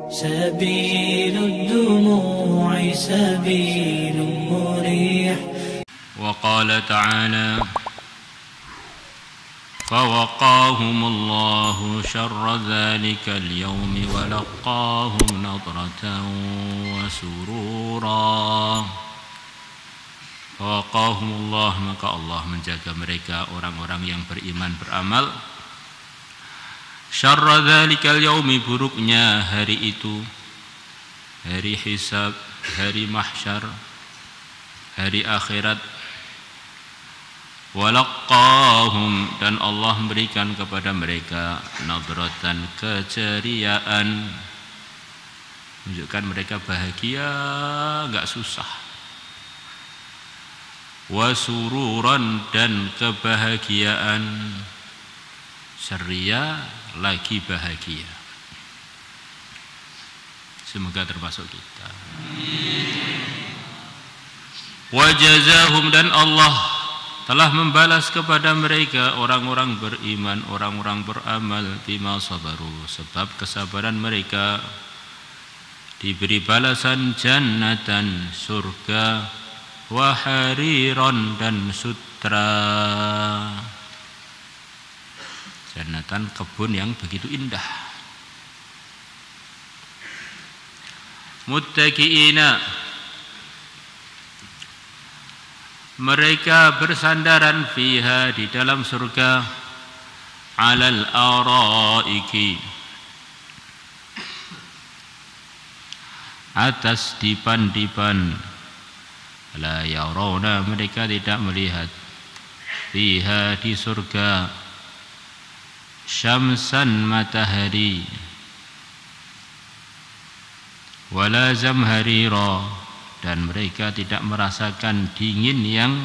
سبيل الدموع سبيل مريح. وقال تعالى فوقاهم الله شر ذلك اليوم ولقاهم نضرة وسرورا. Fawaqahum Allah, maka Allah menjaga mereka orang-orang yang beriman beramal. Syarra dzalikal yaumi, buruknya hari itu, hari hisab, hari mahsyar, hari akhirat. Walaqahum, dan Allah memberikan kepada mereka nadratan, keceriaan, menunjukkan mereka bahagia, enggak susah. Wasururan, dan kebahagiaan, ceria lagi bahagia. Semoga termasuk kita. Wajazahum, dan Allah telah membalas kepada mereka orang-orang beriman, orang-orang beramal, bima sabaru, sebab kesabaran mereka, diberi balasan jannatan, surga, wahariron, dan sutra. Jannatan, kebun yang begitu indah. Muttaqiina, mereka bersandaran fiha, di dalam surga, alal araiki, atas dipan-dipan. La yarawna, mereka tidak melihat, fiha, di surga, syamsan, matahari, wala zamharira, dan mereka tidak merasakan dingin yang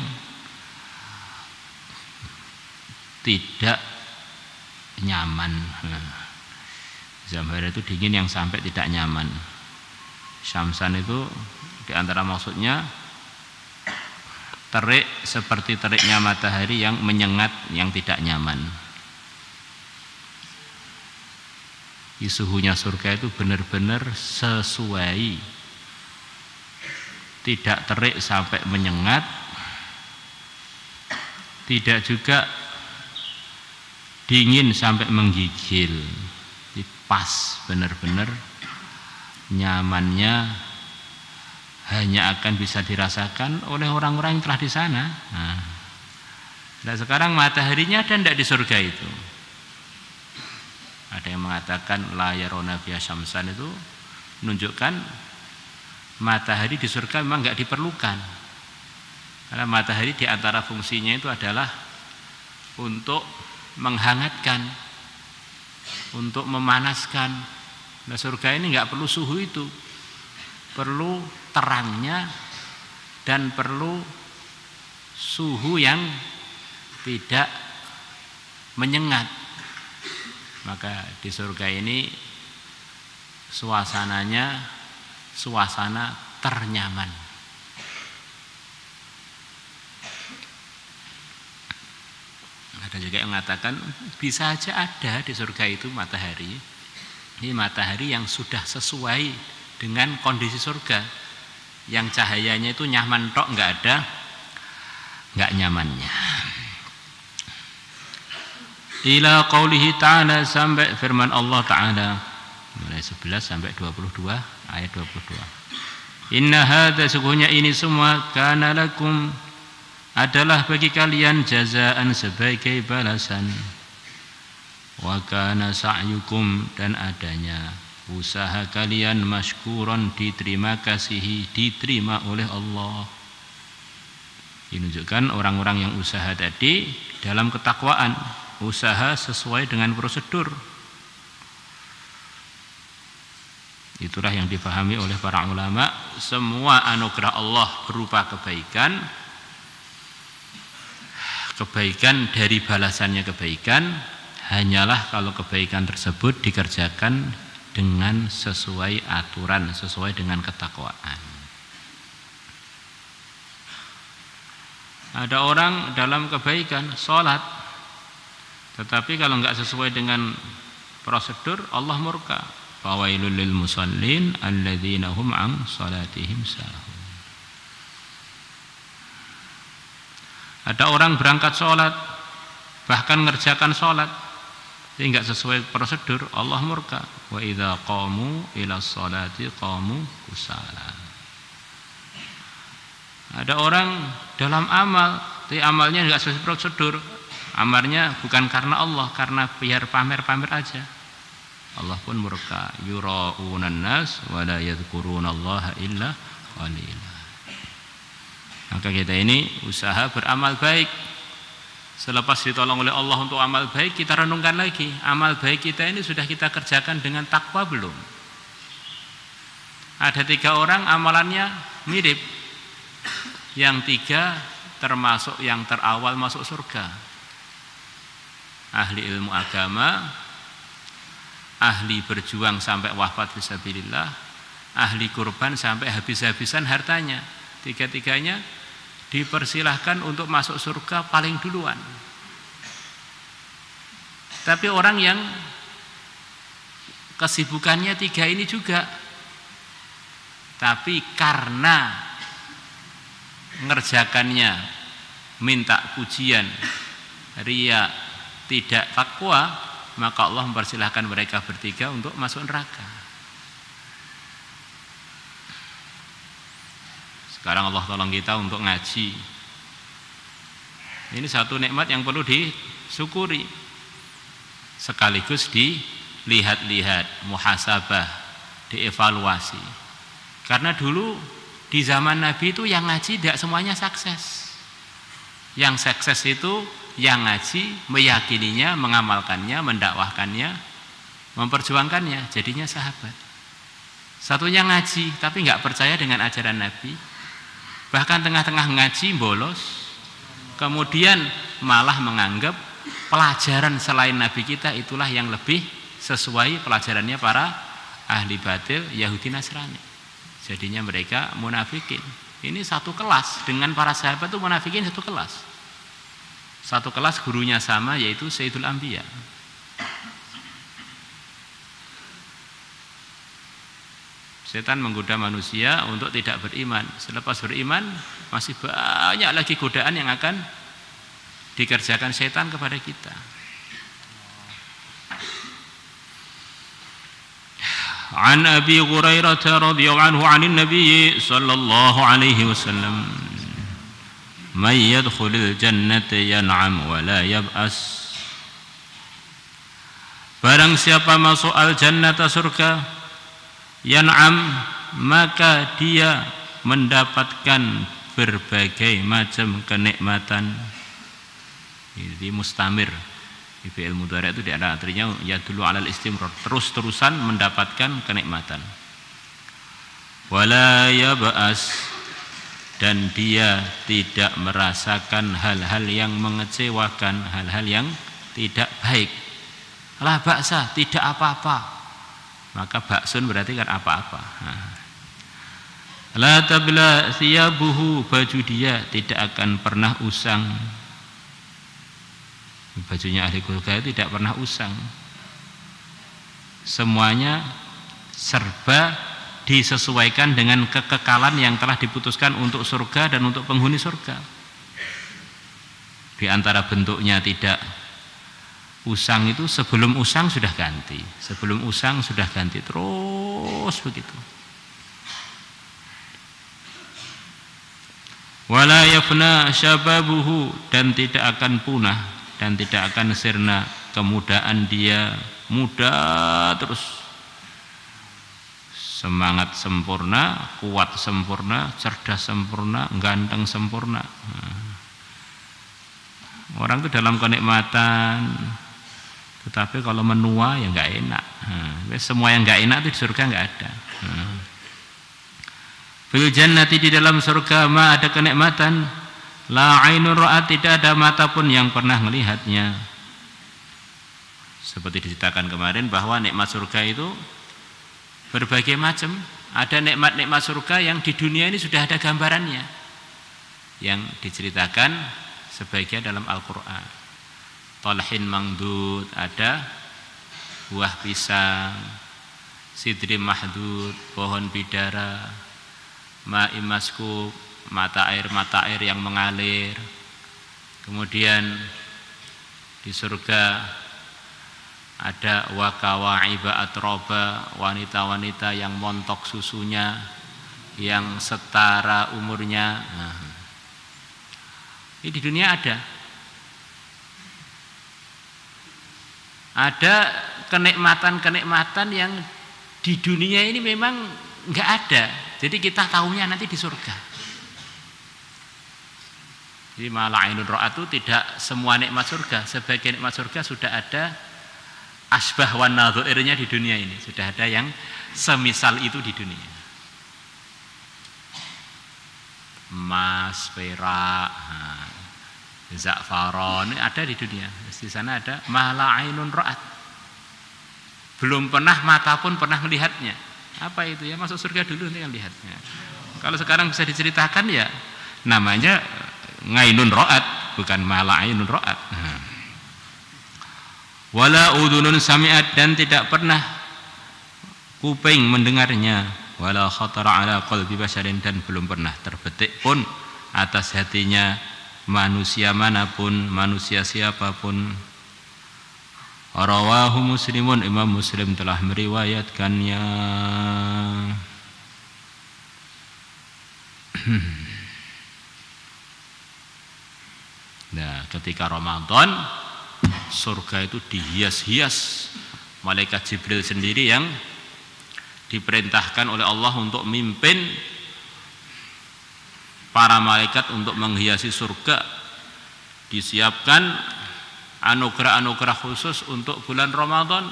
tidak nyaman. Zamharira itu dingin yang sampai tidak nyaman. Syamsan itu diantara maksudnya terik seperti teriknya matahari yang menyengat, yang tidak nyaman. Suhunya surga itu benar-benar sesuai, tidak terik sampai menyengat, tidak juga dingin sampai menggigil. Pas, benar-benar nyamannya hanya akan bisa dirasakan oleh orang-orang yang telah di sana. Nah, sekarang mataharinya ada tidak di surga itu? Ada yang mengatakan la yarona fiha syamsan, itu menunjukkan matahari di surga memang enggak diperlukan. Karena matahari di antara fungsinya itu adalah untuk menghangatkan, untuk memanaskan. Nah, surga ini enggak perlu suhu itu. Perlu terangnya dan perlu suhu yang tidak menyengat. Maka di surga ini suasananya suasana ternyaman. Ada juga yang mengatakan bisa saja ada di surga itu matahari. Ini matahari yang sudah sesuai dengan kondisi surga, yang cahayanya itu nyaman tok, enggak nyamannya. Ila qaulihi ta'ala, sampai firman Allah Ta'ala mulai 11 sampai 22, ayat 22. Inna hadza, sungguhnya ini semua, kana lakum, adalah bagi kalian, jazaan, sebagai balasan, wa kana sa'yukum, dan adanya usaha kalian, masykuron, diterima kasihi, diterima oleh Allah. Menunjukkan orang-orang yang usaha tadi dalam ketakwaan, usaha sesuai dengan prosedur. Itulah yang dipahami oleh para ulama. Semua anugerah Allah berupa kebaikan, kebaikan dari balasannya kebaikan, hanyalah kalau kebaikan tersebut dikerjakan dengan sesuai aturan, sesuai dengan ketakwaan. Ada orang dalam kebaikan, sholat, tetapi kalau enggak sesuai dengan prosedur, Allah murka. Fawailul lil musallin alladzina hum an salatihim sahun. Ada orang berangkat sholat, bahkan ngerjakan sholat, tapi enggak sesuai prosedur, Allah murka. Wa idza qamu ila sholati qamu kusala. Ada orang dalam amal, tapi amalnya enggak sesuai prosedur. Amalnya bukan karena Allah, karena biar pamer-pamer aja. Allah pun murka. Yura'unan nas wa la yadhkurunallaha illa qalila. Maka kita ini usaha beramal baik. Selepas ditolong oleh Allah untuk amal baik, kita renungkan lagi, amal baik kita ini sudah kita kerjakan dengan takwa belum? Ada 3 orang amalannya mirip. Yang 3 termasuk yang terawal masuk surga. Ahli ilmu agama, ahli berjuang sampai wafat fisabilillah, ahli kurban sampai habis-habisan hartanya. 3-tiganya dipersilahkan untuk masuk surga paling duluan. Tapi orang yang kesibukannya 3 ini juga, tapi karena ngerjakannya minta pujian, riya, tidak takwa, maka Allah mempersilahkan mereka bertiga untuk masuk neraka. Sekarang Allah tolong kita untuk ngaji. Ini satu nikmat yang perlu disyukuri. Sekaligus dilihat-lihat, muhasabah, dievaluasi. Karena dulu di zaman Nabi itu yang ngaji tidak semuanya sukses. Yang sukses itu yang ngaji, meyakininya, mengamalkannya, mendakwahkannya, memperjuangkannya, jadinya sahabat. Satunya ngaji tapi nggak percaya dengan ajaran Nabi. Bahkan tengah-tengah ngaji bolos, kemudian malah menganggap pelajaran selain Nabi kita itulah yang lebih sesuai pelajarannya para ahli batil Yahudi Nasrani. Jadinya mereka munafikin. Ini satu kelas dengan para sahabat itu, munafikin satu kelas. Satu kelas, gurunya sama, yaitu Sayyidul Anbiya. Setan menggoda manusia untuk tidak beriman. Selepas beriman, masih banyak lagi godaan yang akan dikerjakan setan kepada kita. An Abi Hurairah radhiyallahu anhu 'anil Nabi sallallahu alaihi wasallam, "May yadkhulul jannata yan'am wa la yab'as." Barang siapa masuk al-jannata, surga, yan'am, maka dia mendapatkan berbagai macam kenikmatan. Jadi mustamir. Fi'il mudhari' itu di antara artinya ya dulu alal istimrar, terus-terusan mendapatkan kenikmatan. Wala yab'as, dan dia tidak merasakan hal-hal yang mengecewakan, hal-hal yang tidak baik. La ba'sa, tidak apa-apa. Maka baksun berarti kan apa-apa. La tabla thiyabuhu, baju dia tidak akan pernah usang. Bajunya ahli surga tidak pernah usang. Semuanya serba disesuaikan dengan kekekalan yang telah diputuskan untuk surga dan untuk penghuni surga. Di antara bentuknya tidak usang itu, sebelum usang sudah ganti, sebelum usang sudah ganti, terus begitu. Wala yafna syababuhu, dan tidak akan punah dan tidak akan sirna kemudaan dia, muda terus, semangat sempurna, kuat sempurna, cerdas sempurna, ganteng sempurna. Orang itu dalam kenikmatan, tetapi kalau menua ya nggak enak. Semua yang nggak enak itu di surga nggak ada. Fil jannati, di dalam surga, ma ada kenikmatan, la ainun ra'at, tidak ada mata pun yang pernah melihatnya. Seperti diceritakan kemarin bahwa nikmat surga itu berbagai macam. Ada nikmat-nikmat surga yang di dunia ini sudah ada gambarannya, yang diceritakan sebagian dalam Al-Quran. Talhin mangdud, ada buah pisang sidrim mahdud, pohon bidara, ma'im maskub, mata air yang mengalir. Kemudian di surga ada wakawa'iba atroba, wanita-wanita yang montok susunya, yang setara umurnya. Nah, ini di dunia ada kenikmatan-kenikmatan yang di dunia ini memang enggak ada. Jadi kita tahunya nanti di surga. Jadi mala'inun ra'at itu tidak semua nikmat surga. Sebagian nikmat surga sudah ada asbah wan nadhairnya di dunia ini. Sudah ada yang semisal itu di dunia. Emas, perak, za'faron ada di dunia. Di sana ada mala'inun ra'at. Belum pernah mata pun pernah melihatnya. Apa itu ya? Masuk surga dulu nih kan lihatnya. Kalau sekarang bisa diceritakan ya namanya ngainun ra'at, bukan mala'inun ra'at. Wala udhunun sami'at, dan tidak pernah kuping mendengarnya. Wala khatara ala qalbi basyarin, dan belum pernah terbetik pun atas hatinya manusia manapun, manusia siapapun. Rawahu Muslimun, Imam Muslim telah meriwayatkannya. Nah, ketika Ramadan surga itu dihias-hias. Malaikat Jibril sendiri yang diperintahkan oleh Allah untuk mimpin para malaikat untuk menghiasi surga. Disiapkan anugerah-anugerah khusus untuk bulan Ramadan.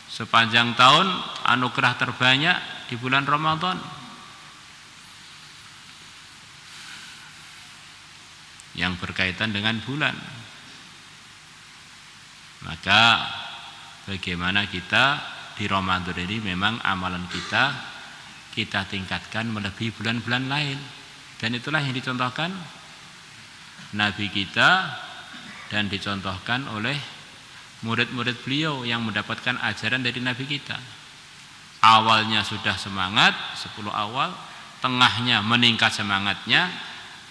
Sepanjang tahun anugerah terbanyak di bulan Ramadan. Yang berkaitan dengan bulan. Maka bagaimana kita di Ramadan ini memang amalan kita tingkatkan melebihi bulan-bulan lain. Dan itulah yang dicontohkan Nabi kita dan dicontohkan oleh murid-murid beliau yang mendapatkan ajaran dari Nabi kita. Awalnya sudah semangat 10 awal, tengahnya meningkat semangatnya,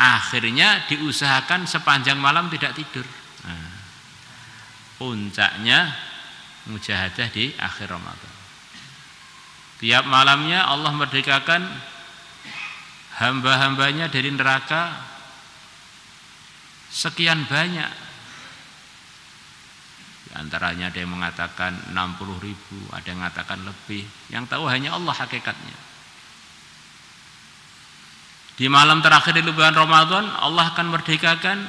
akhirnya diusahakan sepanjang malam tidak tidur. Nah, puncaknya mujahadah di akhir Ramadan. Tiap malamnya Allah merdekakan hamba-hambanya dari neraka sekian banyak. Di antaranya ada yang mengatakan 60.000, ada yang mengatakan lebih. Yang tahu hanya Allah hakikatnya. Di malam terakhir di bulan Ramadan Allah akan merdekakan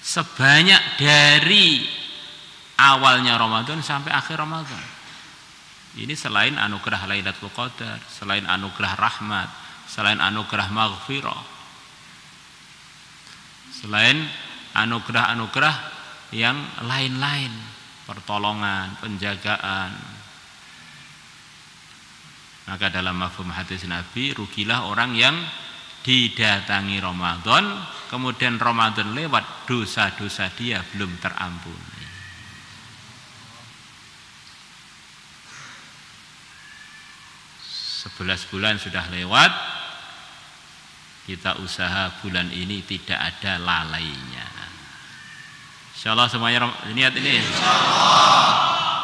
sebanyak dari awalnya Ramadan sampai akhir Ramadan. Ini selain anugerah Lailatul Qadar, selain anugerah rahmat, selain anugerah maghfirah, selain anugerah-anugerah yang lain-lain, pertolongan, penjagaan. Maka dalam mafhum hadis Nabi, rugilah orang yang didatangi Ramadan, kemudian Ramadan lewat, dosa-dosa dia belum terampuni. Sebelas bulan sudah lewat, kita usaha bulan ini tidak ada lalainya. Insyaallah semuanya niat ini.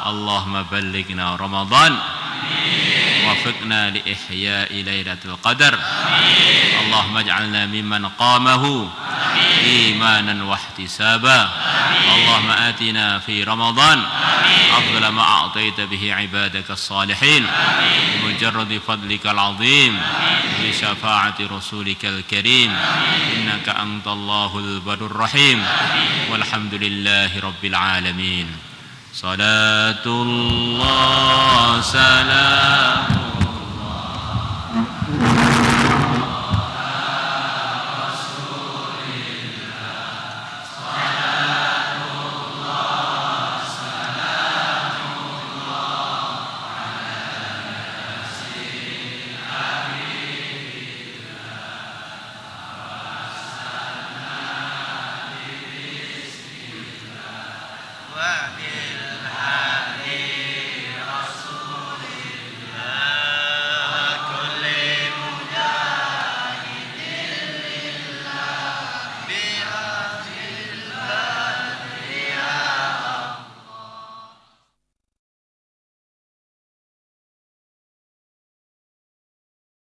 Allahumma ballighna Ramadan. وفقنا لإحياء ليلة القدر اللهم اجعلنا ممن قامه إيمانا واحتسابا اللهم آتنا في رمضان أفضل ما أعطيت به عبادك الصالحين بمجرد فضلك العظيم بشفاعة رسولك الكريم إنك أنت الله البر الرحيم والحمد لله رب العالمين صلاة الله